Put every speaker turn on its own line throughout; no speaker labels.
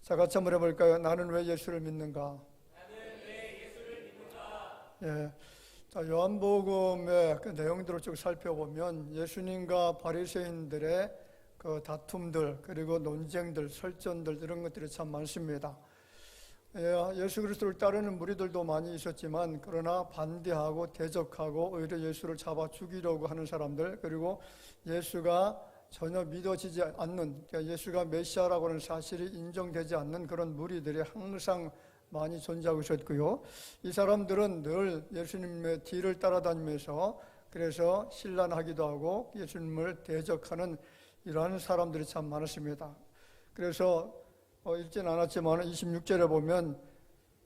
자, 같이 한번 해볼까요? 나는 왜 예수를 믿는가? 예. 자, 요한복음의 그 내용들을 쭉 살펴보면 예수님과 바리새인들의 그 다툼들, 그리고 논쟁들, 설전들, 이런 것들이 참 많습니다. 예수 그리스도를 따르는 무리들도 많이 있었지만, 그러나 반대하고 대적하고 오히려 예수를 잡아 죽이려고 하는 사람들, 그리고 예수가 전혀 믿어지지 않는, 그러니까 예수가 메시아라고 하는 사실이 인정되지 않는 그런 무리들이 항상 많이 존재하고 있었고요. 이 사람들은 늘 예수님의 뒤를 따라다니면서 그래서 신란하기도 하고 예수님을 대적하는 이러한 사람들이 참 많았습니다. 그래서 읽진 않았지만 26절에 보면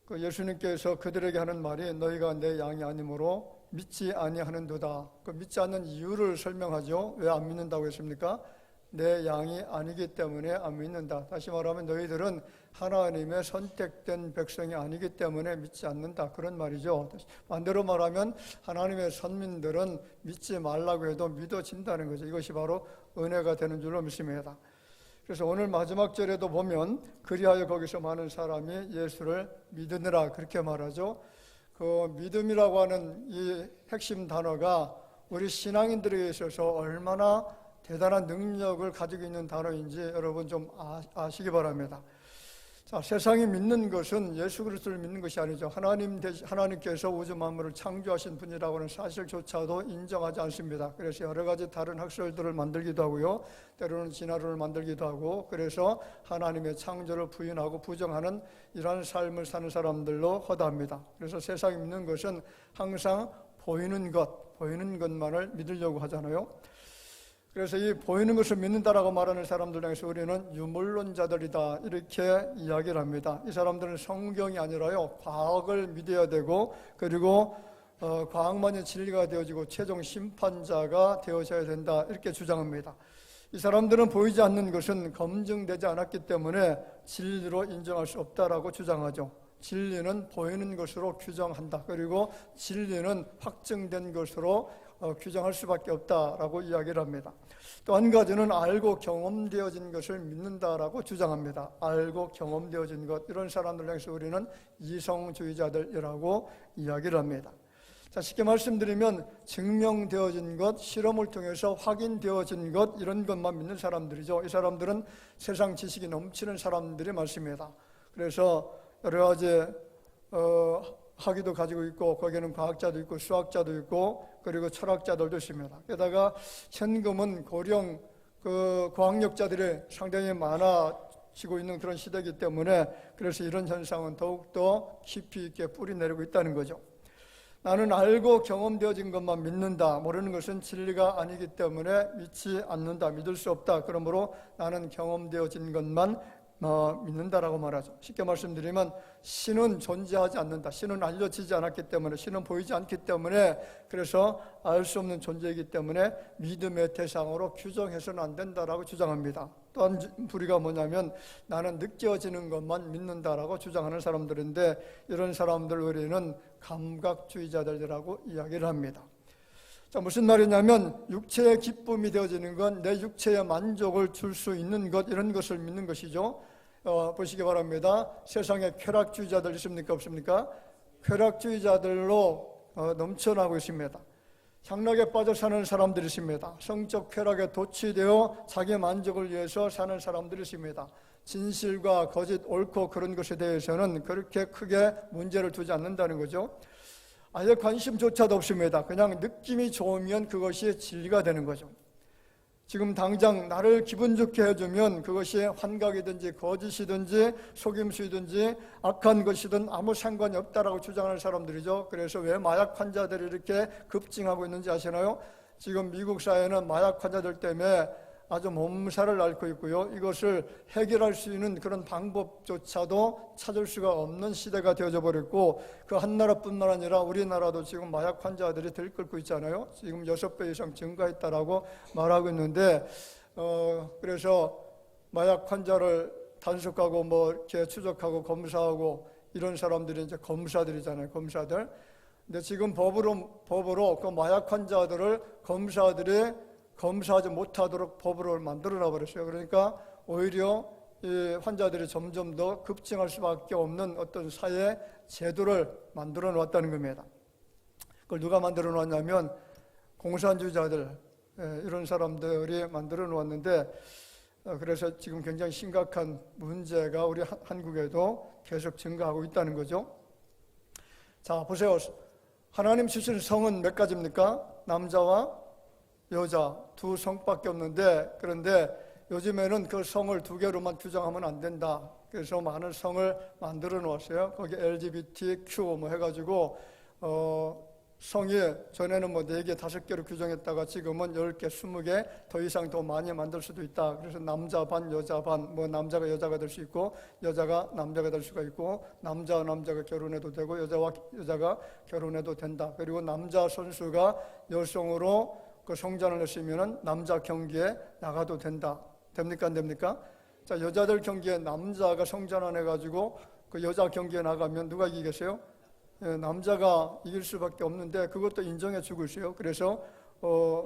그 예수님께서 그들에게 하는 말이 너희가 내 양이 아니므로 믿지 아니하는도다. 그 믿지 않는 이유를 설명하죠. 왜 안 믿는다고 했습니까? 내 양이 아니기 때문에 안 믿는다. 다시 말하면 너희들은 하나님의 선택된 백성이 아니기 때문에 믿지 않는다, 그런 말이죠. 반대로 말하면 하나님의 선민들은 믿지 말라고 해도 믿어진다는 거죠. 이것이 바로 은혜가 되는 줄로 믿습니다. 그래서 오늘 마지막 절에도 보면 그리하여 거기서 많은 사람이 예수를 믿으느라, 그렇게 말하죠. 그 믿음이라고 하는 이 핵심 단어가 우리 신앙인들에게 있어서 얼마나 대단한 능력을 가지고 있는 단어인지 여러분 좀 아시기 바랍니다. 자, 세상이 믿는 것은 예수 그리스도를 믿는 것이 아니죠. 하나님께서 우주 만물을 창조하신 분이라고 하는 사실조차도 인정하지 않습니다. 그래서 여러 가지 다른 학설들을 만들기도 하고요, 때로는 진화론을 만들기도 하고, 그래서 하나님의 창조를 부인하고 부정하는 이러한 삶을 사는 사람들로 허다합니다. 그래서 세상이 믿는 것은 항상 보이는 것만을 믿으려고 하잖아요. 그래서 이 보이는 것을 믿는다라고 말하는 사람들 중에서 우리는 유물론자들이다, 이렇게 이야기를 합니다. 이 사람들은 성경이 아니라요, 과학을 믿어야 되고, 그리고 과학만이 진리가 되어지고 최종 심판자가 되어져야 된다, 이렇게 주장합니다. 이 사람들은 보이지 않는 것은 검증되지 않았기 때문에 진리로 인정할 수 없다라고 주장하죠. 진리는 보이는 것으로 규정한다. 그리고 진리는 확증된 것으로 규정할 수밖에 없다라고 이야기를 합니다. 또 한 가지는 알고 경험되어진 것을 믿는다라고 주장합니다. 알고 경험되어진 것, 이런 사람들 중에서 우리는 이성주의자들이라고 이야기를 합니다. 자, 쉽게 말씀드리면 증명되어진 것, 실험을 통해서 확인되어진 것, 이런 것만 믿는 사람들이죠. 이 사람들은 세상 지식이 넘치는 사람들이 많습니다. 그래서 여러 가지 학위도 가지고 있고, 거기에는 과학자도 있고 수학자도 있고 그리고 철학자들도 있습니다. 게다가 현금은 고령 그 과학력자들이 상당히 많아지고 있는 그런 시대이기 때문에, 그래서 이런 현상은 더욱더 깊이 있게 뿌리내리고 있다는 거죠. 나는 알고 경험되어진 것만 믿는다. 모르는 것은 진리가 아니기 때문에 믿지 않는다, 믿을 수 없다. 그러므로 나는 경험되어진 것만 믿는다라고 말하죠. 쉽게 말씀드리면 신은 존재하지 않는다. 신은 알려지지 않았기 때문에, 신은 보이지 않기 때문에, 그래서 알 수 없는 존재이기 때문에 믿음의 대상으로 규정해서는 안 된다라고 주장합니다. 또 한 부류가 뭐냐면 나는 느껴지는 것만 믿는다라고 주장하는 사람들인데, 이런 사람들 우리는 감각주의자들이라고 이야기를 합니다. 자, 무슨 말이냐면 육체의 기쁨이 되어지는 건, 내 육체의 만족을 줄 수 있는 것, 이런 것을 믿는 것이죠. 보시기 바랍니다. 세상에 쾌락주의자들 있습니까, 없습니까? 쾌락주의자들로 넘쳐나고 있습니다. 향락에 빠져 사는 사람들이 있습니다. 성적 쾌락에 도취되어 자기 만족을 위해서 사는 사람들이 있습니다. 진실과 거짓, 옳고 그런 것에 대해서는 그렇게 크게 문제를 두지 않는다는 거죠. 아예 관심조차도 없습니다. 그냥 느낌이 좋으면 그것이 진리가 되는 거죠. 지금 당장 나를 기분 좋게 해주면 그것이 환각이든지 거짓이든지 속임수이든지 악한 것이든 아무 상관이 없다라고 주장하는 사람들이죠. 그래서 왜 마약 환자들이 이렇게 급증하고 있는지 아시나요? 지금 미국 사회는 마약 환자들 때문에 아주 몸살을 앓고 있고요. 이것을 해결할 수 있는 그런 방법조차도 찾을 수가 없는 시대가 되어져 버렸고, 그 한 나라뿐만 아니라 우리나라도 지금 마약 환자들이 들끓고 있잖아요. 지금 6배 이상 증가했다라고 말하고 있는데, 그래서 마약 환자를 단속하고 뭐 이렇게 추적하고 검사하고 이런 사람들이 이제 검사들이잖아요. 검사들. 근데 지금 법으로 그 마약 환자들을 검사들이 검사하지 못하도록 법으로 만들어 놔버렸어요. 그러니까 오히려 이 환자들이 점점 더 급증할 수밖에 없는 어떤 사회 제도를 만들어 놓았다는 겁니다. 그걸 누가 만들어 놓았냐면 공산주의자들, 이런 사람들이 만들어 놓았는데, 그래서 지금 굉장히 심각한 문제가 우리 한국에도 계속 증가하고 있다는 거죠. 자, 보세요. 하나님 주신 성은 몇 가지입니까? 남자와 여자 두 성밖에 없는데, 그런데 요즘에는 그 성을 두 개로만 규정하면 안 된다. 그래서 많은 성을 만들어 놓았어요. 거기 LGBTQ 뭐 해가지고 성이 전에는 뭐 4개, 5개로 규정했다가 지금은 10개, 20개 더 이상 더 많이 만들 수도 있다. 그래서 남자 반, 여자 반, 뭐 남자가 여자가 될 수 있고 여자가 남자가 될 수가 있고, 남자와 남자가 결혼해도 되고 여자와 여자가 결혼해도 된다. 그리고 남자 선수가 여성으로 그 성전을 했으면은 남자 경기에 나가도 된다. 됩니까? 안 됩니까? 자, 여자들 경기에 남자가 성전을 해가지고 그 여자 경기에 나가면 누가 이기겠어요? 남자가 이길 수밖에 없는데 그것도 인정해 주고 있어요. 그래서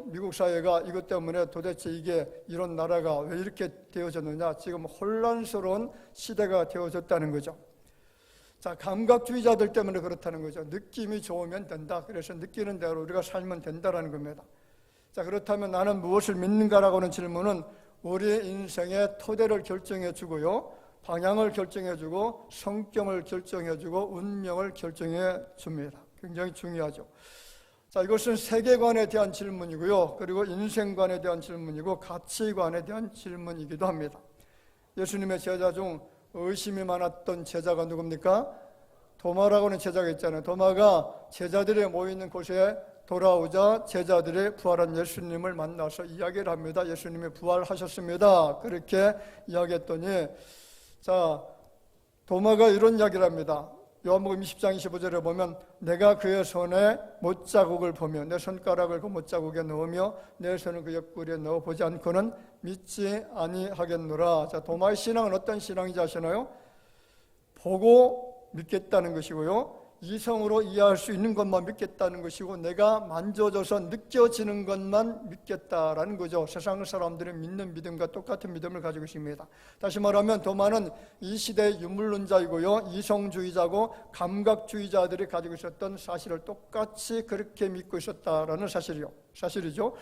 미국 사회가 이것 때문에 도대체 이게 이런 나라가 왜 이렇게 되어졌느냐, 지금 혼란스러운 시대가 되어졌다는 거죠. 자, 감각주의자들 때문에 그렇다는 거죠. 느낌이 좋으면 된다. 그래서 느끼는 대로 우리가 살면 된다라는 겁니다. 자, 그렇다면 나는 무엇을 믿는가라고 하는 질문은 우리 인생의 토대를 결정해 주고요, 방향을 결정해주고 성격을 결정해주고 운명을 결정해 줍니다. 굉장히 중요하죠. 자, 이것은 세계관에 대한 질문이고요, 그리고 인생관에 대한 질문이고 가치관에 대한 질문이기도 합니다. 예수님의 제자 중 의심이 많았던 제자가 누굽니까? 도마라고 하는 제자가 있잖아요. 도마가 제자들이 모이는 곳에 돌아오자 제자들이 부활한 예수님을 만나서 이야기를 합니다. 예수님이 부활하셨습니다. 그렇게 이야기했더니, 자, 도마가 이런 이야기를 합니다. 요한복음 20장 25절에 보면 내가 그의 손에 못자국을 보며 내 손가락을 그 못자국에 넣으며 내 손을 그 옆구리에 넣어보지 않고는 믿지 아니하겠노라. 자, 도마의 신앙은 어떤 신앙인지 아시나요? 보고 믿겠다는 것이고요, 이성으로 이해할 수 있는 것만 믿겠다는 것이고, 내가 만져져서 느껴지는 것만 믿겠다라는 거죠. 세상 사람들이 믿는 믿음과 똑같은 믿음을 가지고 있습니다. 다시 말하면 도마는 이 시대의 유물론자이고요, 이성주의자고 감각주의자들이 가지고 있었던 사실을 똑같이 그렇게 믿고 있었다라는 사실이죠.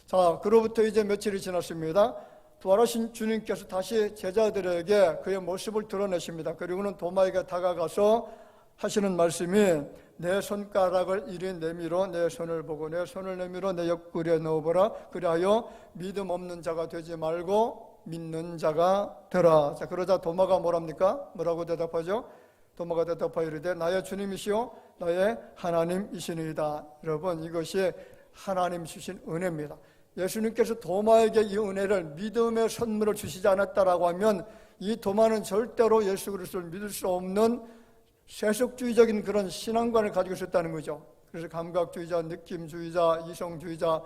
자, 그로부터 이제 며칠이 지났습니다. 부활하신 주님께서 다시 제자들에게 그의 모습을 드러내십니다. 그리고는 도마에게 다가가서 하시는 말씀이, 내 손가락을 이리 내밀어 내 손을 보고 내 손을 내밀어 내 옆구리에 넣어보라. 그리하여 믿음 없는 자가 되지 말고 믿는 자가 되라. 자, 그러자 도마가 뭐라고 대답하죠? 도마가 대답하여 이르되 나의 주님이시오 나의 하나님이시니이다. 여러분, 이것이 하나님 주신 은혜입니다. 예수님께서 도마에게 이 은혜를, 믿음의 선물을 주시지 않았다라고 하면 이 도마는 절대로 예수 그리스도를 믿을 수 없는 세속주의적인 그런 신앙관을 가지고 있었다는 거죠. 그래서 감각주의자, 느낌주의자, 이성주의자,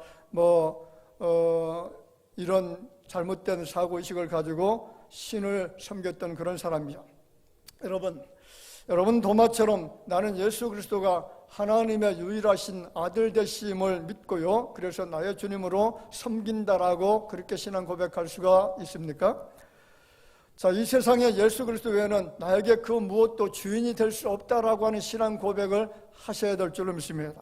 이런 잘못된 사고의식을 가지고 신을 섬겼던 그런 사람이죠. 여러분 도마처럼 나는 예수 그리스도가 하나님의 유일하신 아들 되심을 믿고요, 그래서 나의 주님으로 섬긴다라고 그렇게 신앙 고백할 수가 있습니까? 자, 이 세상에 예수 그리스도 외에는 나에게 그 무엇도 주인이 될 수 없다라고 하는 신앙 고백을 하셔야 될 줄로 믿습니다.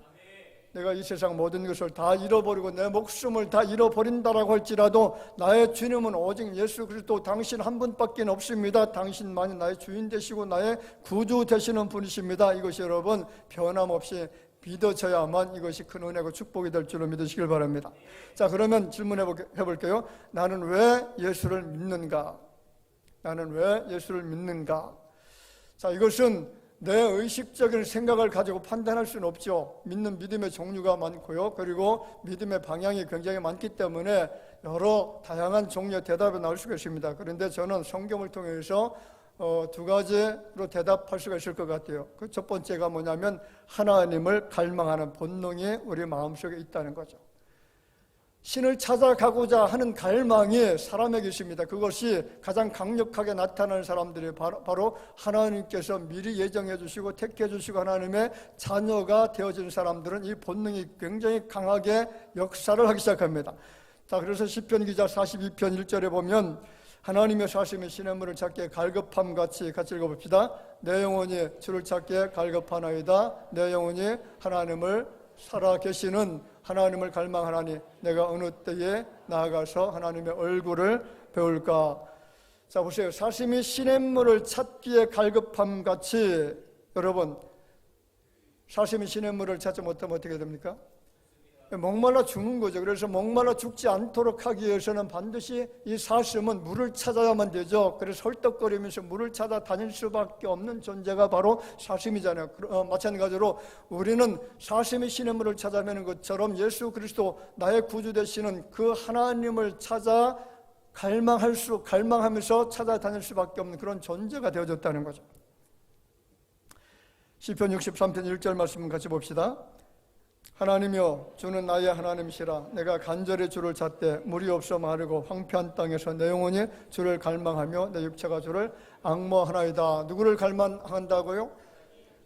내가 이 세상 모든 것을 다 잃어버리고 내 목숨을 다 잃어버린다라고 할지라도 나의 주님은 오직 예수 그리스도 당신 한 분밖에 없습니다. 당신만이 나의 주인 되시고 나의 구주 되시는 분이십니다. 이것이 여러분 변함없이 믿어져야만 이것이 큰 은혜고 축복이 될 줄로 믿으시길 바랍니다. 자, 그러면 질문해 볼게요. 나는 왜 예수를 믿는가? 나는 왜 예수를 믿는가? 자, 이것은 내 의식적인 생각을 가지고 판단할 수는 없죠. 믿는 믿음의 종류가 많고요, 그리고 믿음의 방향이 굉장히 많기 때문에 여러 다양한 종류의 대답이 나올 수가 있습니다. 그런데 저는 성경을 통해서 두 가지로 대답할 수가 있을 것 같아요. 그 첫 번째가 뭐냐면 하나님을 갈망하는 본능이 우리 마음속에 있다는 거죠. 신을 찾아가고자 하는 갈망이 사람에게 있습니다. 그것이 가장 강력하게 나타나는 사람들이 바로 하나님께서 미리 예정해 주시고 택해 주시고 하나님의 자녀가 되어진 사람들은 이 본능이 굉장히 강하게 역사를 하기 시작합니다. 자, 그래서 시편 기자 42편 1절에 보면 하나님의 사심의 시냇물을 찾기에 갈급함 같이 읽어봅시다. 내 영혼이 주를 찾기에 갈급하나이다. 내 영혼이 하나님을 살아계시는 하나님을 갈망하나니 내가 어느 때에 나아가서 하나님의 얼굴을 배울까. 자, 보세요. 사심이 시냇물을 찾기에 갈급함 같이, 여러분, 사심이 시냇물을 찾지 못하면 어떻게 됩니까? 목말라 죽는 거죠. 그래서 목말라 죽지 않도록 하기 위해서는 반드시 이 사심은 물을 찾아야만 되죠. 그래서 헐떡거리면서 물을 찾아 다닐 수밖에 없는 존재가 바로 사심이잖아요. 마찬가지로 우리는 사심의 시냇물을 찾아내는 것처럼 예수 그리스도 나의 구주 되시는 그 하나님을 찾아 갈망하면서 찾아다닐 수밖에 없는 그런 존재가 되어졌다는 거죠. 시편 63편 1절 말씀 같이 봅시다. 하나님이여 주는 나의 하나님이시라. 내가 간절히 주를 찾되 물이 없어 마르고 황폐한 땅에서 내 영혼이 주를 갈망하며 내 육체가 주를 앙모하나이다. 누구를 갈망한다고요?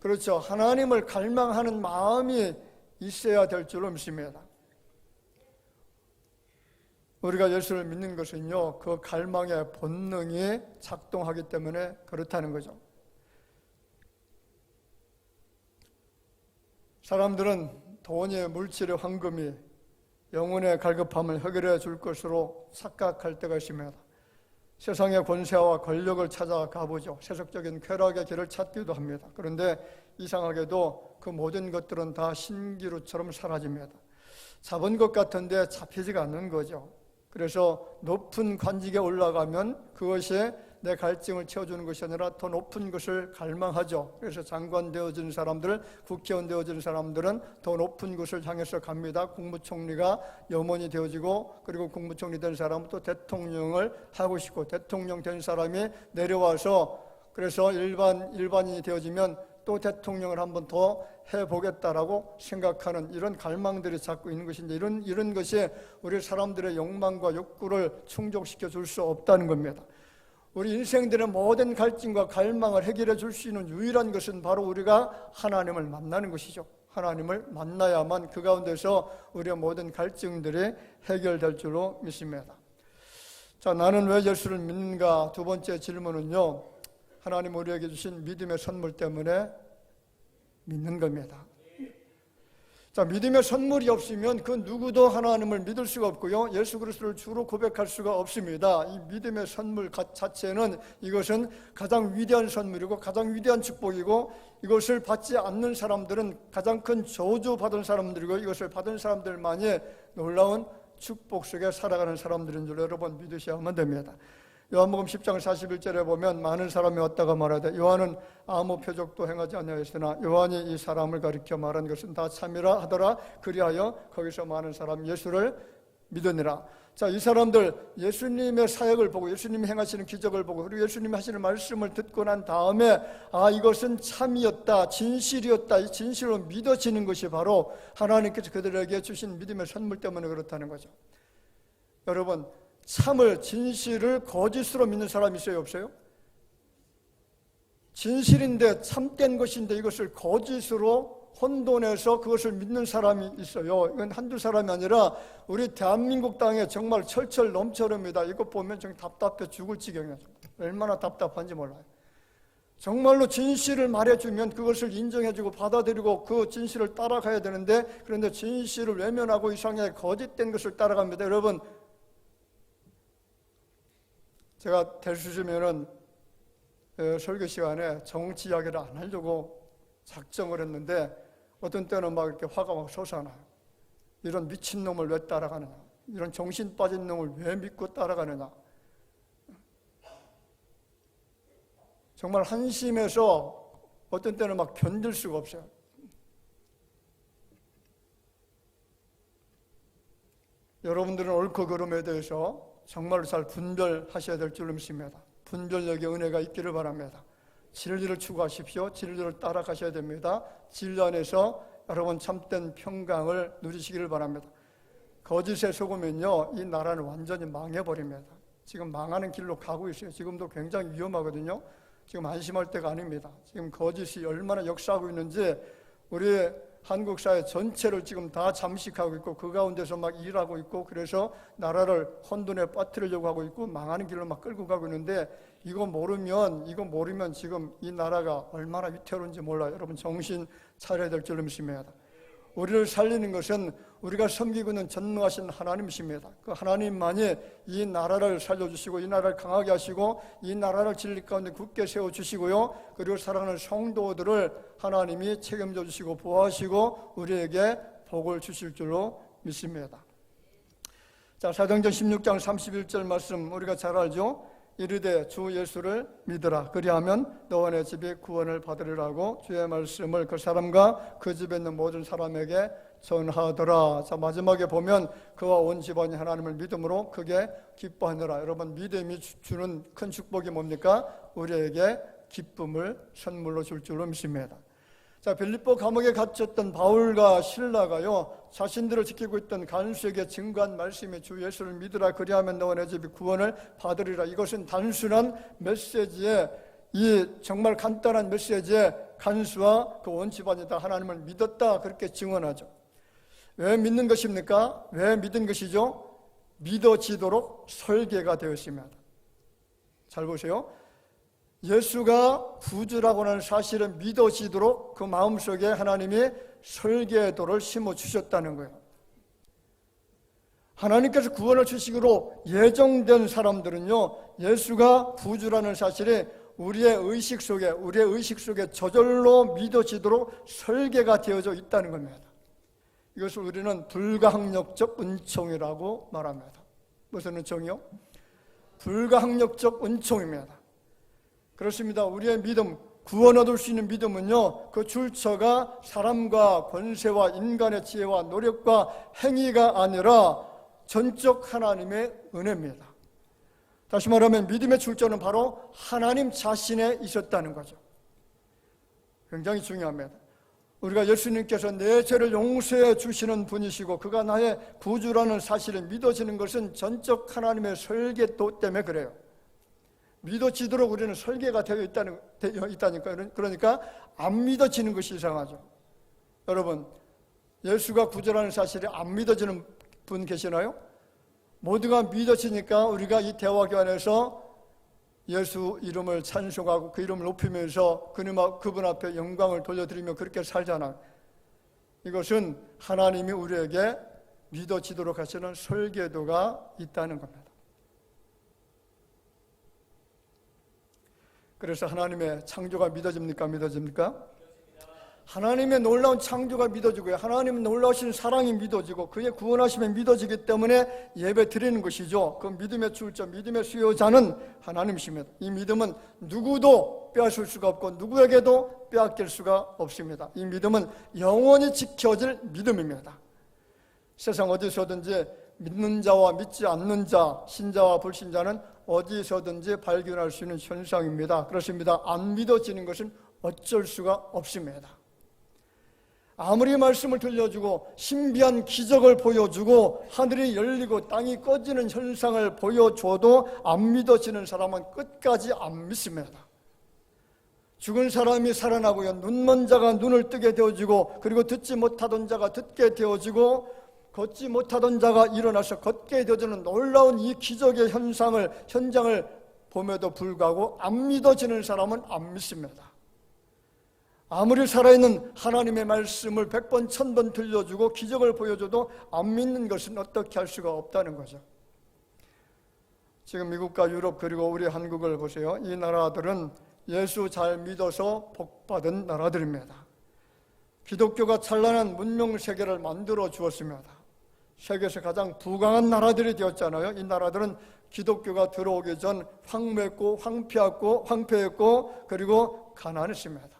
그렇죠. 하나님을 갈망하는 마음이 있어야 될 줄로 믿습니다. 우리가 예수를 믿는 것은요, 그 갈망의 본능이 작동하기 때문에 그렇다는 거죠. 사람들은 돈이, 물질의 황금이 영혼의 갈급함을 해결해 줄 것으로 착각할 때가 있습니다. 세상의 권세와 권력을 찾아가보죠. 세속적인 쾌락의 길을 찾기도 합니다. 그런데 이상하게도 그 모든 것들은 다 신기루처럼 사라집니다. 잡은 것 같은데 잡히지가 않는 거죠. 그래서 높은 관직에 올라가면 그것이 내 갈증을 채워주는 것이 아니라 더 높은 것을 갈망하죠. 그래서 장관 되어진 사람들, 국회의원 되어진 사람들은 더 높은 곳을 향해서 갑니다. 국무총리가 염원이 되어지고, 그리고 국무총리 된 사람은 또 대통령을 하고 싶고, 대통령 된 사람이 내려와서 그래서 일반인이 되어지면 또 대통령을 한번 더 해보겠다라고 생각하는 이런 갈망들이 자꾸 있는 것인데, 이런 것이 우리 사람들의 욕망과 욕구를 충족시켜 줄 수 없다는 겁니다. 우리 인생들의 모든 갈증과 갈망을 해결해 줄 수 있는 유일한 것은 바로 우리가 하나님을 만나는 것이죠. 하나님을 만나야만 그 가운데서 우리의 모든 갈증들이 해결될 줄로 믿습니다. 자, 나는 왜 예수를 믿는가? 두 번째 질문은요, 하나님 우리에게 주신 믿음의 선물 때문에 믿는 겁니다. 자, 믿음의 선물이 없으면 그 누구도 하나님을 믿을 수가 없고요, 예수 그리스도를 주로 고백할 수가 없습니다. 이 믿음의 선물 자체는 이것은 가장 위대한 선물이고 가장 위대한 축복이고, 이것을 받지 않는 사람들은 가장 큰 저주받은 사람들이고, 이것을 받은 사람들만이 놀라운 축복 속에 살아가는 사람들인 줄 여러분 믿으셔야만 됩니다. 요한복음 10장 41절에 보면 많은 사람이 왔다가 말하되 요한은 아무 표적도 행하지 아니하였으나 요한이 이 사람을 가리켜 말한 것은 다 참이라 하더라. 그리하여 거기서 많은 사람 예수를 믿으니라. 자, 이 사람들 예수님의 사역을 보고 예수님이 행하시는 기적을 보고 그리고 예수님이 하시는 말씀을 듣고 난 다음에 이것은 참이었다, 진실이었다, 이 진실로 믿어지는 것이 바로 하나님께서 그들에게 주신 믿음의 선물 때문에 그렇다는 거죠. 여러분, 참을, 진실을 거짓으로 믿는 사람이 있어요, 없어요? 진실인데 참된 것인데 이것을 거짓으로 혼돈해서 그것을 믿는 사람이 있어요. 이건 한두 사람이 아니라 우리 대한민국 땅에 정말 철철 넘쳐납니다. 이거 보면 정말 답답해 죽을 지경이에요. 얼마나 답답한지 몰라요. 정말로 진실을 말해주면 그것을 인정해주고 받아들이고 그 진실을 따라가야 되는데, 그런데 진실을 외면하고 이상하게 거짓된 것을 따라갑니다. 여러분, 제가 될 수 있으면은 설교 시간에 정치 이야기를 안 하려고 작정을 했는데, 어떤 때는 막 이렇게 화가 막 솟아나요. 이런 미친 놈을 왜 따라가느냐, 이런 정신 빠진 놈을 왜 믿고 따라가느냐. 정말 한심해서 어떤 때는 막 견딜 수가 없어요. 여러분들은 옳고 그름에 대해서 정말로 잘 분별하셔야 될 줄로 믿습니다. 분별력의 은혜가 있기를 바랍니다. 진리를 추구하십시오. 진리를 따라가셔야 됩니다. 진리 안에서 여러분 참된 평강을 누리시기를 바랍니다. 거짓에 속으면요, 이 나라는 완전히 망해버립니다. 지금 망하는 길로 가고 있어요. 지금도 굉장히 위험하거든요. 지금 안심할 때가 아닙니다. 지금 거짓이 얼마나 역사하고 있는지 우리 한국 사회 전체를 지금 다 잠식하고 있고 그 가운데서 막 일하고 있고 그래서 나라를 혼돈에 빠뜨리려고 하고 있고 망하는 길로 막 끌고 가고 있는데 이거 모르면 지금 이 나라가 얼마나 위태로운지 몰라요. 여러분 정신 차려야 될 줄로 믿습니다. 우리를 살리는 것은 우리가 섬기고 있는 전능하신 하나님이십니다. 그 하나님만이 이 나라를 살려주시고 이 나라를 강하게 하시고 이 나라를 진리 가운데 굳게 세워주시고요. 그리고 사랑하는 성도들을 하나님이 책임져 주시고 보호하시고 우리에게 복을 주실 줄로 믿습니다. 자, 사도행전 16장 31절 말씀 우리가 잘 알죠? 이르되 주 예수를 믿으라 그리하면 너와 내 집이 구원을 받으리라고 주의 말씀을 그 사람과 그 집에 있는 모든 사람에게 전하더라. 자, 마지막에 보면 그와 온 집안이 하나님을 믿음으로 크게 기뻐하느라. 여러분 믿음이 주는 큰 축복이 뭡니까? 우리에게 기쁨을 선물로 줄 줄로 믿습니다. 자, 빌립보 감옥에 갇혔던 바울과 실라가요 자신들을 지키고 있던 간수에게 증거한 말씀이 주 예수를 믿으라 그리하면 너와 내 집이 구원을 받으리라. 이것은 단순한 메시지에 이 정말 간단한 메시지에 간수와 그 온 집안이 다 하나님을 믿었다 그렇게 증언하죠. 왜 믿는 것입니까? 왜 믿은 것이죠? 믿어지도록 설계가 되었습니다. 잘 보세요. 예수가 구주라고 하는 사실을 믿어지도록 그 마음속에 하나님이 설계도를 심어주셨다는 거예요. 하나님께서 구원을 주시기로 예정된 사람들은요 예수가 구주라는 사실이 우리의 의식 속에 저절로 믿어지도록 설계가 되어져 있다는 겁니다. 이것을 우리는 불가항력적 은총이라고 말합니다. 무슨 은총이요? 불가항력적 은총입니다. 그렇습니다. 우리의 믿음, 구원 얻을 수 있는 믿음은요 그 출처가 사람과 권세와 인간의 지혜와 노력과 행위가 아니라 전적 하나님의 은혜입니다. 다시 말하면 믿음의 출처는 바로 하나님 자신에 있었다는 거죠. 굉장히 중요합니다. 우리가 예수님께서 내 죄를 용서해 주시는 분이시고 그가 나의 구주라는 사실을 믿어지는 것은 전적 하나님의 설계도 때문에 그래요. 믿어지도록 우리는 설계가 되어 있다니까요. 그러니까 안 믿어지는 것이 이상하죠. 여러분 예수가 구주라는 사실이 안 믿어지는 분 계시나요? 모두가 믿어지니까 우리가 이 대화교 안에서 예수 이름을 찬송하고 그 이름을 높이면서 그분 앞에 영광을 돌려드리며 그렇게 살잖아요. 이것은 하나님이 우리에게 믿어지도록 하시는 설계도가 있다는 겁니다. 그래서 하나님의 창조가 믿어집니까? 하나님의 놀라운 창조가 믿어지고요. 하나님의 놀라우신 사랑이 믿어지고 그의 구원하심이 믿어지기 때문에 예배 드리는 것이죠. 그 믿음의 출처, 믿음의 수요자는 하나님이십니다. 이 믿음은 누구도 빼앗을 수가 없고 누구에게도 빼앗길 수가 없습니다. 이 믿음은 영원히 지켜질 믿음입니다. 세상 어디서든지 믿는 자와 믿지 않는 자, 신자와 불신자는 어디서든지 발견할 수 있는 현상입니다. 그렇습니다. 안 믿어지는 것은 어쩔 수가 없습니다. 아무리 말씀을 들려주고 신비한 기적을 보여주고 하늘이 열리고 땅이 꺼지는 현상을 보여줘도 안 믿어지는 사람은 끝까지 안 믿습니다. 죽은 사람이 살아나고요, 눈먼 자가 눈을 뜨게 되어지고 그리고 듣지 못하던 자가 듣게 되어지고 걷지 못하던 자가 일어나서 걷게 되어지는 놀라운 이 기적의 현장을 봄에도 불구하고 안 믿어지는 사람은 안 믿습니다. 아무리 살아있는 하나님의 말씀을 100번, 1000번 들려주고 기적을 보여줘도 안 믿는 것은 어떻게 할 수가 없다는 거죠. 지금 미국과 유럽 그리고 우리 한국을 보세요. 이 나라들은 예수 잘 믿어서 복받은 나라들입니다. 기독교가 찬란한 문명 세계를 만들어 주었습니다. 세계에서 가장 부강한 나라들이 되었잖아요. 이 나라들은 기독교가 들어오기 전 황폐했고 그리고 가난했습니다.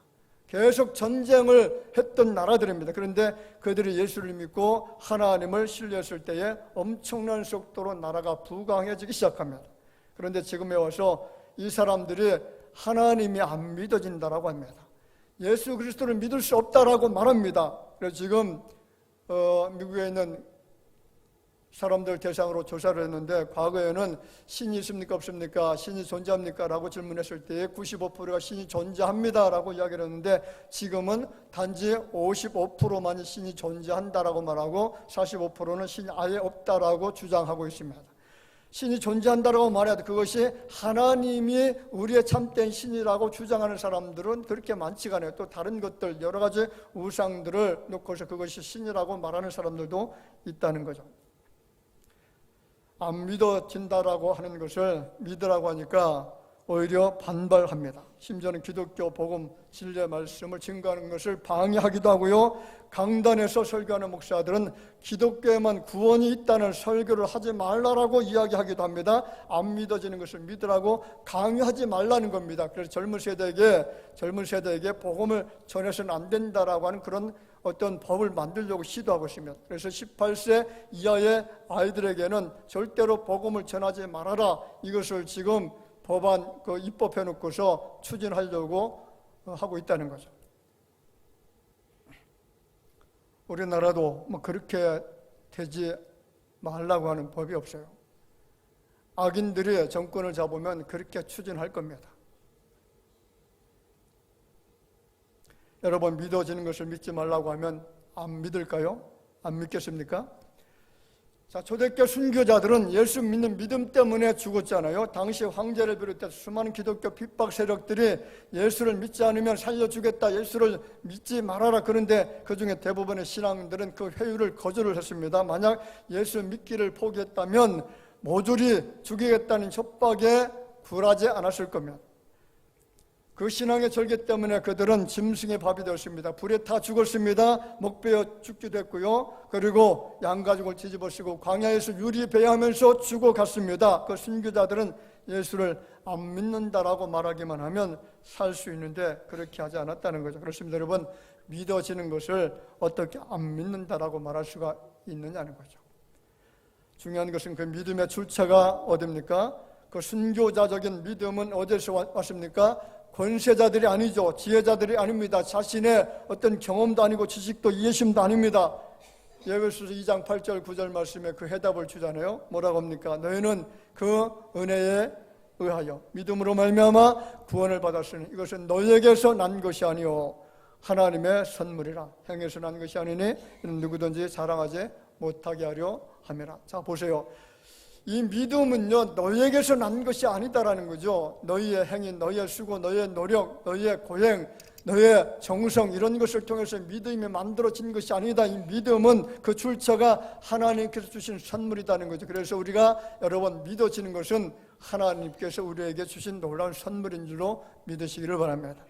계속 전쟁을 했던 나라들입니다. 그런데 그들이 예수를 믿고 하나님을 신뢰했을 때에 엄청난 속도로 나라가 부강해지기 시작합니다. 그런데 지금에 와서 이 사람들이 하나님이 안 믿어진다라고 합니다. 예수 그리스도를 믿을 수 없다라고 말합니다. 그래서 지금 미국에 있는 사람들 대상으로 조사를 했는데 과거에는 신이 있습니까 없습니까? 신이 존재합니까? 라고 질문했을 때 95%가 신이 존재합니다 라고 이야기를 했는데 지금은 단지 55%만이 신이 존재한다라고 말하고 45%는 신이 아예 없다라고 주장하고 있습니다. 신이 존재한다라고 말해야 돼. 그것이 하나님이 우리의 참된 신이라고 주장하는 사람들은 그렇게 많지가 않아요. 또 다른 것들 여러 가지 우상들을 놓고서 그것이 신이라고 말하는 사람들도 있다는 거죠. 안 믿어진다라고 하는 것을 믿으라고 하니까 오히려 반발합니다. 심지어는 기독교 복음 진리의 말씀을 증거하는 것을 방해하기도 하고요. 강단에서 설교하는 목사들은 기독교에만 구원이 있다는 설교를 하지 말라라고 이야기하기도 합니다. 안 믿어지는 것을 믿으라고 강요하지 말라는 겁니다. 그래서 젊은 세대에게 복음을 전해서는 안 된다라고 하는 그런 어떤 법을 만들려고 시도하고 있습니다. 그래서 18세 이하의 아이들에게는 절대로 복음을 전하지 말아라. 이것을 지금 법안 입법해 놓고서 추진하려고 하고 있다는 거죠. 우리나라도 뭐 그렇게 되지 말라고 하는 법이 없어요. 악인들이 정권을 잡으면 그렇게 추진할 겁니다. 여러분, 믿어지는 것을 믿지 말라고 하면 안 믿을까요? 안 믿겠습니까? 자, 초대교회 순교자들은 예수 믿는 믿음 때문에 죽었잖아요. 당시 황제를 비롯해서 수많은 기독교 핍박 세력들이 예수를 믿지 않으면 살려주겠다, 예수를 믿지 말아라. 그런데 그 중에 대부분의 신앙들은 그 회유를 거절을 했습니다. 만약 예수 믿기를 포기했다면 모조리 죽이겠다는 협박에 굴하지 않았을 겁니다. 그 신앙의 절개 때문에 그들은 짐승의 밥이 되었습니다. 불에 타 죽었습니다. 목베어 죽기도 했고요. 그리고 양가죽을 뒤집어쓰고 광야에서 유리 배회하면서 죽어갔습니다. 그 순교자들은 예수를 안 믿는다라고 말하기만 하면 살 수 있는데 그렇게 하지 않았다는 거죠. 그렇습니다. 여러분, 믿어지는 것을 어떻게 안 믿는다라고 말할 수가 있느냐는 거죠. 중요한 것은 그 믿음의 출처가 어디입니까? 그 순교자적인 믿음은 어디서 왔습니까? 권세자들이 아니죠. 지혜자들이 아닙니다. 자신의 어떤 경험도 아니고 지식도 이해심도 아닙니다. 예배소서 2장 8절 9절 말씀에 그 해답을 주잖아요. 뭐라고 합니까? 너희는 그 은혜에 의하여 믿음으로 말미암아 구원을 받았으니 이것은 너희에게서 난 것이 아니요 하나님의 선물이라. 행에서 난 것이 아니니 이는 누구든지 자랑하지 못하게 하려 함이라. 자, 보세요. 이 믿음은요, 너희에게서 난 것이 아니다라는 거죠. 너희의 행위, 너희의 수고, 너희의 노력, 너희의 고행, 너희의 정성, 이런 것을 통해서 믿음이 만들어진 것이 아니다. 이 믿음은 그 출처가 하나님께서 주신 선물이라는 거죠. 그래서 우리가 여러 번 믿어지는 것은 하나님께서 우리에게 주신 놀라운 선물인 줄로 믿으시기를 바랍니다.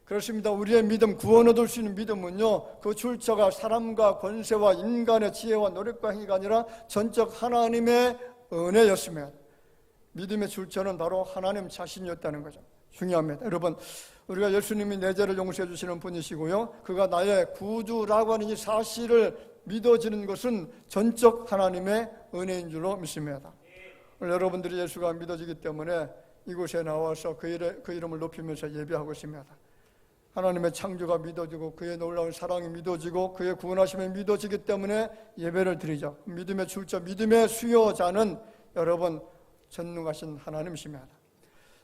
그렇습니다. 우리의 믿음, 구원 얻을 수 있는 믿음은요, 그 출처가 사람과 권세와 인간의 지혜와 노력과 행위가 아니라 전적 하나님의 은혜였으면 믿음의 출처는 바로 하나님 자신이었다는 거죠. 중요합니다. 여러분, 우리가 예수님이 내 죄를 용서해 주시는 분이시고요, 그가 나의 구주라고 하는 이 사실을 믿어지는 것은 전적 하나님의 은혜인 줄로 믿습니다. 오늘 여러분들이 예수가 믿어지기 때문에 이곳에 나와서 그 이름을 높이면서 예배하고 있습니다. 하나님의 창조가 믿어지고 그의 놀라운 사랑이 믿어지고 그의 구원하심이 믿어지기 때문에 예배를 드리죠. 믿음의 출처, 믿음의 수요자는 여러분 전능하신 하나님이십니다.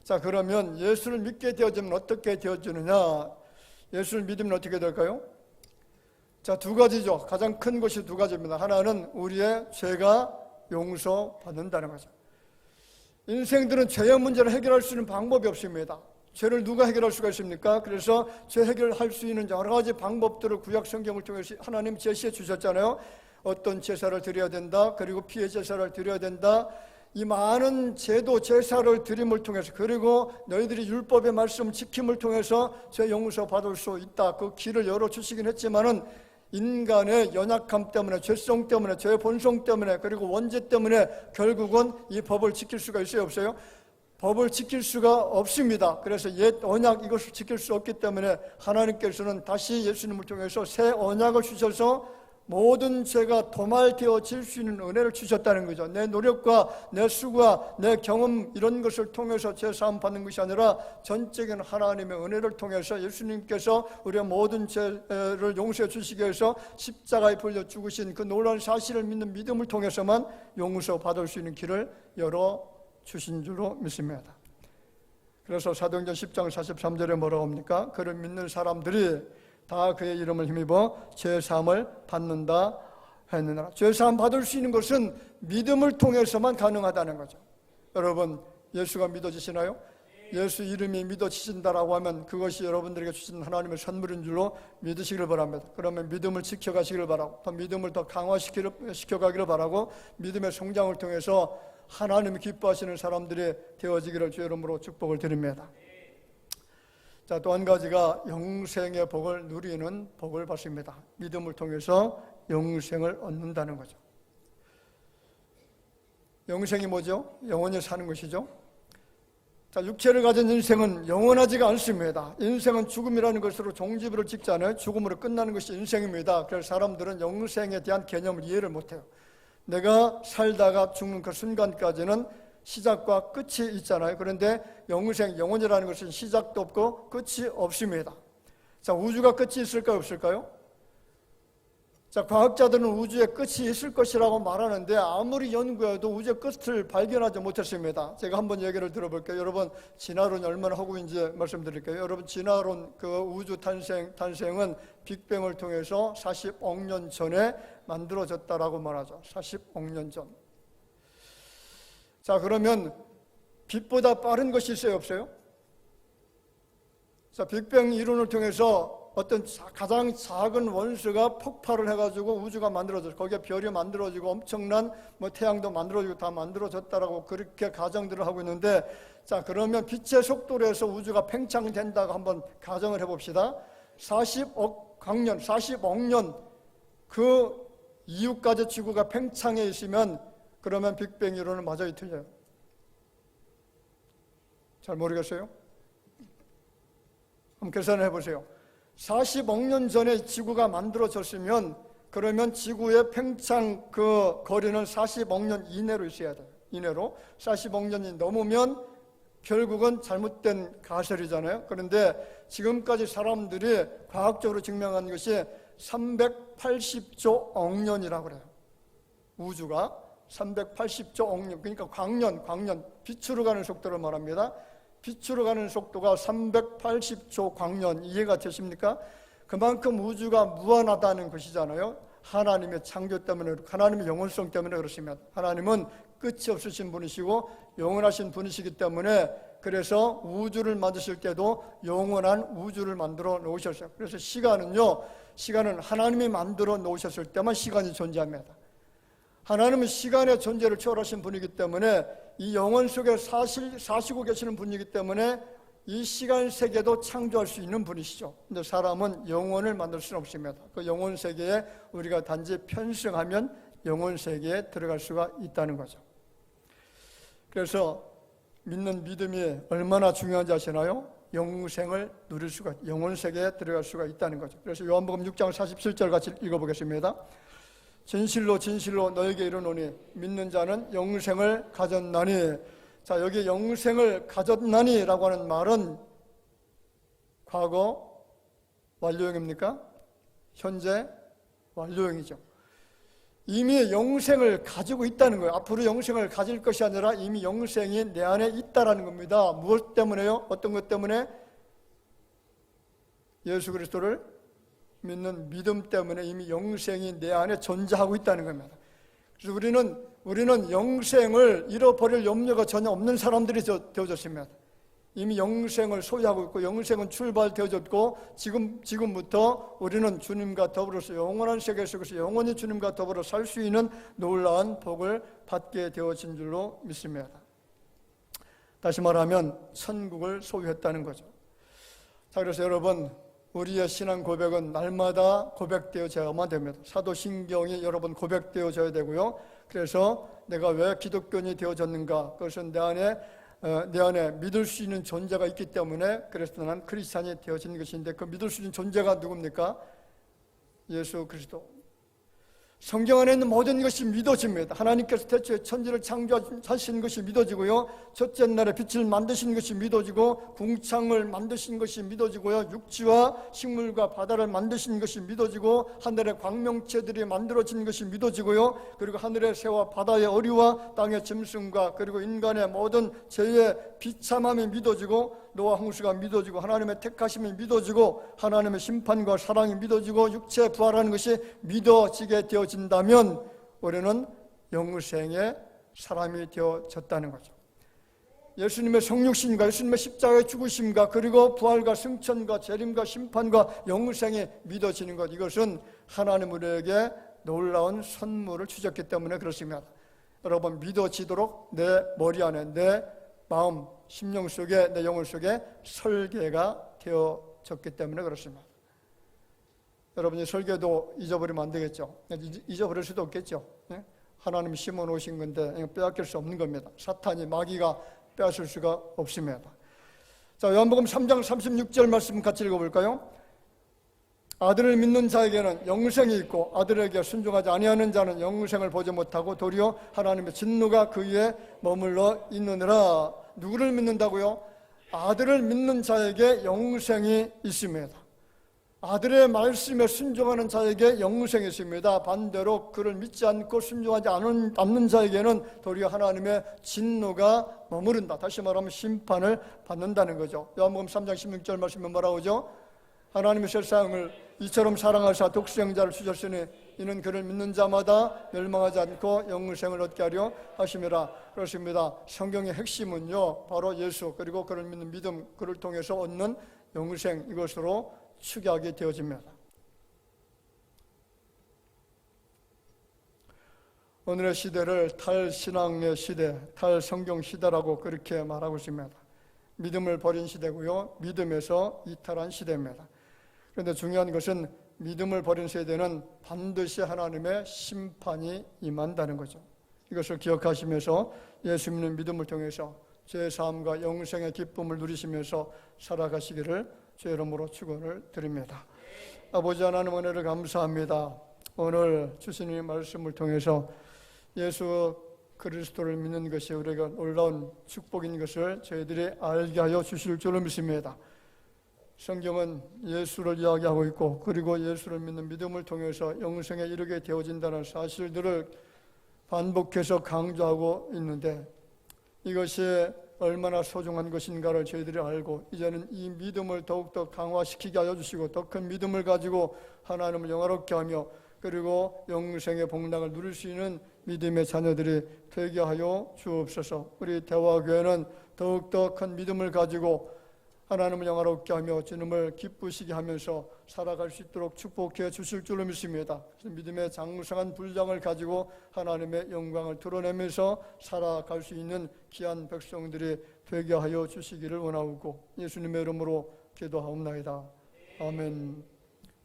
자, 그러면 예수를 믿게 되어지면 어떻게 되어지느냐? 예수를 믿으면 어떻게 될까요? 자, 두 가지죠. 가장 큰 것이 두 가지입니다. 하나는 우리의 죄가 용서받는다는 거죠. 인생들은 죄의 문제를 해결할 수 있는 방법이 없습니다. 죄를 누가 해결할 수가 있습니까? 그래서 죄 해결할 수 있는 여러 가지 방법들을 구약 성경을 통해서 하나님 제시해 주셨잖아요. 어떤 제사를 드려야 된다, 그리고 피해 제사를 드려야 된다. 이 많은 제도 제사를 드림을 통해서, 그리고 너희들이 율법의 말씀 지킴을 통해서 죄 용서 받을 수 있다. 그 길을 열어주시긴 했지만은 인간의 연약함 때문에, 죄성 때문에, 죄의 본성 때문에, 그리고 원죄 때문에 결국은 이 법을 지킬 수가 있어요, 없어요? 법을 지킬 수가 없습니다. 그래서 옛 언약 이것을 지킬 수 없기 때문에 하나님께서는 다시 예수님을 통해서 새 언약을 주셔서 모든 죄가 도말되어질 수 있는 은혜를 주셨다는 거죠. 내 노력과 내 수고와 내 경험 이런 것을 통해서 죄 사함 받는 것이 아니라 전적인 하나님의 은혜를 통해서 예수님께서 우리의 모든 죄를 용서해 주시기 위해서 십자가에 풀려 죽으신 그 놀라운 사실을 믿는 믿음을 통해서만 용서 받을 수 있는 길을 열어 주신 줄로 믿습니다. 그래서 사도행전 10장 43절에 뭐라고 합니까? 그를 믿는 사람들이 다 그의 이름을 힘입어 죄사함을 받는다 했느니라. 죄사함 받을 수 있는 것은 믿음을 통해서만 가능하다는 거죠. 여러분, 예수가 믿어지시나요? 예수 이름이 믿어지신다라고 하면 그것이 여러분들에게 주신 하나님의 선물인 줄로 믿으시기를 바랍니다. 그러면 믿음을 지켜가시기를 바라고, 또 믿음을 더 강화시켜가기를 바라고, 믿음의 성장을 통해서 하나님이 기뻐하시는 사람들이 되어지기를 주의 이름으로 축복을 드립니다. 자, 또 한 가지가 영생의 복을 누리는 복을 받습니다. 믿음을 통해서 영생을 얻는다는 거죠. 영생이 뭐죠? 영원히 사는 것이죠. 자, 육체를 가진 인생은 영원하지가 않습니다. 인생은 죽음이라는 것으로 종지부를 찍잖아요. 죽음으로 끝나는 것이 인생입니다. 그래서 사람들은 영생에 대한 개념을 이해를 못해요. 내가 살다가 죽는 그 순간까지는 시작과 끝이 있잖아요. 그런데 영생, 영혼이라는 것은 시작도 없고 끝이 없습니다. 자, 우주가 끝이 있을까요? 없을까요? 자, 과학자들은 우주에 끝이 있을 것이라고 말하는데 아무리 연구해도 우주의 끝을 발견하지 못했습니다. 제가 한번 얘기를 들어볼게요. 여러분, 진화론이 얼마나 허구인지 말씀드릴게요. 여러분, 진화론 그 우주 탄생은 빅뱅을 통해서 40억 년 전에 만들어졌다라고 말하죠. 40억 년 전. 자, 그러면 빛보다 빠른 것이 있어요, 없어요? 자, 빅뱅 이론을 통해서 어떤 가장 작은 원소가 폭발을 해가지고 우주가 만들어졌어요. 거기에 별이 만들어지고 엄청난 태양도 만들어지고 다 만들어졌다라고 그렇게 가정들을 하고 있는데, 자, 그러면 빛의 속도로 해서 우주가 팽창된다고 한번 가정을 해봅시다. 40억 광년, 40억 년 그 이후까지 지구가 팽창해 있으면 그러면 빅뱅 이론은 맞아요, 틀려요? 잘 모르겠어요? 한번 계산을 해보세요. 40억 년 전에 지구가 만들어졌으면 그러면 지구의 팽창 그 거리는 40억 년 이내로 있어야 돼요. 이내로 40억 년이 넘으면 결국은 잘못된 가설이잖아요. 그런데 지금까지 사람들이 과학적으로 증명한 것이 380조 억 년이라고 그래요. 우주가 380조 억 년, 그러니까 광년, 빛으로 가는 속도를 말합니다. 빛으로 가는 속도가 380조 광년, 이해가 되십니까? 그만큼 우주가 무한하다는 것이잖아요. 하나님의 창조 때문에, 하나님의 영원성 때문에 그렇습니다. 하나님은 끝이 없으신 분이시고 영원하신 분이시기 때문에, 그래서 우주를 만드실 때도 영원한 우주를 만들어 놓으셨어요. 그래서 시간은 하나님이 만들어 놓으셨을 때만 시간이 존재합니다. 하나님은 시간의 존재를 초월하신 분이기 때문에, 이 영원 속에 사시고 계시는 분이기 때문에 이 시간 세계도 창조할 수 있는 분이시죠. 근데 사람은 영혼을 만들 수는 없습니다. 그 영혼 세계에 우리가 단지 편승하면 영혼 세계에 들어갈 수가 있다는 거죠. 그래서 믿는 믿음이 얼마나 중요한지 아시나요? 영생을 누릴 수가, 영혼 세계에 들어갈 수가 있다는 거죠. 그래서 요한복음 6장 47절 같이 읽어보겠습니다. 진실로 진실로 너에게 이르노니 믿는 자는 영생을 가졌나니. 자, 여기 영생을 가졌나니라고 하는 말은 과거 완료형입니까? 현재 완료형이죠. 이미 영생을 가지고 있다는 거예요. 앞으로 영생을 가질 것이 아니라 이미 영생이 내 안에 있다라는 겁니다. 무엇 때문에요? 어떤 것 때문에? 예수 그리스도를 믿는 믿음 때문에 이미 영생이 내 안에 존재하고 있다는 겁니다. 그래서 우리는 영생을 잃어버릴 염려가 전혀 없는 사람들이 되어졌습니다. 이미 영생을 소유하고 있고 영생은 출발되어졌고 지금부터 우리는 주님과 더불어서 영원한 세계 속에서 영원히 주님과 더불어 살 수 있는 놀라운 복을 받게 되어진 줄로 믿습니다. 다시 말하면 천국을 소유했다는 거죠. 자, 그래서 여러분, 우리의 신앙 고백은 날마다 고백되어져야만 됩니다. 사도신경이 여러분 고백되어져야 되고요. 그래서 내가 왜 기독교인이 되어졌는가? 그것은 내 안에 믿을 수 있는 존재가 있기 때문에 그래서 난 크리스찬이 되어진 것인데, 그 믿을 수 있는 존재가 누굽니까? 예수 그리스도. 성경 안에 있는 모든 것이 믿어집니다. 하나님께서 태초에 천지를 창조하신 것이 믿어지고요, 첫째 날에 빛을 만드신 것이 믿어지고, 궁창을 만드신 것이 믿어지고요, 육지와 식물과 바다를 만드신 것이 믿어지고, 하늘의 광명체들이 만들어진 것이 믿어지고요, 그리고 하늘의 새와 바다의 어류와 땅의 짐승과 그리고 인간의 모든 죄의 비참함이 믿어지고, 노아 홍수가 믿어지고, 하나님의 택하심이 믿어지고, 하나님의 심판과 사랑이 믿어지고, 육체에 부활하는 것이 믿어지게 되어진다면 우리는 영생의 사람이 되어졌다는 거죠. 예수님의 성육신과 예수님의 십자가의 죽으심과 그리고 부활과 승천과 재림과 심판과 영생이 믿어지는 것, 이것은 하나님 우리에게 놀라운 선물을 주셨기 때문에 그렇습니다. 여러분, 믿어지도록 내 머리 안에, 내 마음, 심령 속에, 내 영혼 속에 설계가 되어졌기 때문에 그렇습니다. 여러분이 설계도 잊어버리면 안 되겠죠. 잊어버릴 수도 없겠죠. 하나님이 심어 놓으신 건데 빼앗길 수 없는 겁니다. 사탄이, 마귀가 빼앗을 수가 없습니다. 자, 요한복음 3장 36절 말씀 같이 읽어볼까요? 아들을 믿는 자에게는 영생이 있고 아들에게 순종하지 아니하는 자는 영생을 보지 못하고 도리어 하나님의 진노가 그 위에 머물러 있느니라. 누구를 믿는다고요? 아들을 믿는 자에게 영생이 있습니다. 아들의 말씀에 순종하는 자에게 영생이 있습니다. 반대로 그를 믿지 않고 순종하지 않는 자에게는 도리어 하나님의 진노가 머무른다. 다시 말하면 심판을 받는다는 거죠. 요한복음 3장 16절 말씀에 뭐라고 하죠? 하나님의 세상을 이처럼 사랑하사 독생자를 주셨으니 이는 그를 믿는 자마다 멸망하지 않고 영생을 얻게 하려 하심이라. 그렇습니다. 성경의 핵심은요, 바로 예수 그리고 그를 믿는 믿음, 그를 통해서 얻는 영생, 이것으로 축약이 되어집니다. 오늘의 시대를 탈신앙의 시대, 탈성경 시대라고 그렇게 말하고 있습니다. 믿음을 버린 시대고요, 믿음에서 이탈한 시대입니다. 그런데 중요한 것은 믿음을 버린 세대는 반드시 하나님의 심판이 임한다는 거죠. 이것을 기억하시면서 예수 믿는 믿음을 통해서 죄사함과 영생의 기쁨을 누리시면서 살아가시기를 주의 이름으로 축원을 드립니다. 아버지 하나님, 은혜를 감사합니다. 오늘 주시는 말씀을 통해서 예수 그리스도를 믿는 것이 우리가 놀라운 축복인 것을 저희들이 알게 하여 주실 줄을 믿습니다. 성경은 예수를 이야기하고 있고 그리고 예수를 믿는 믿음을 통해서 영생에 이르게 되어진다는 사실들을 반복해서 강조하고 있는데, 이것이 얼마나 소중한 것인가를 저희들이 알고 이제는 이 믿음을 더욱더 강화시키게 하여 주시고 더 큰 믿음을 가지고 하나님을 영화롭게 하며 그리고 영생의 복락을 누릴 수 있는 믿음의 자녀들이 되게 하여 주옵소서. 우리 대화교회는 더욱더 큰 믿음을 가지고 하나님을 영화롭게 하며 주님을 기쁘시게 하면서 살아갈 수 있도록 축복해 주실 줄로 믿습니다. 믿음의 장성한 분량을 가지고 하나님의 영광을 드러내면서 살아갈 수 있는 귀한 백성들이 되게 하여 주시기를 원하고 예수님의 이름으로 기도하옵나이다. 아멘.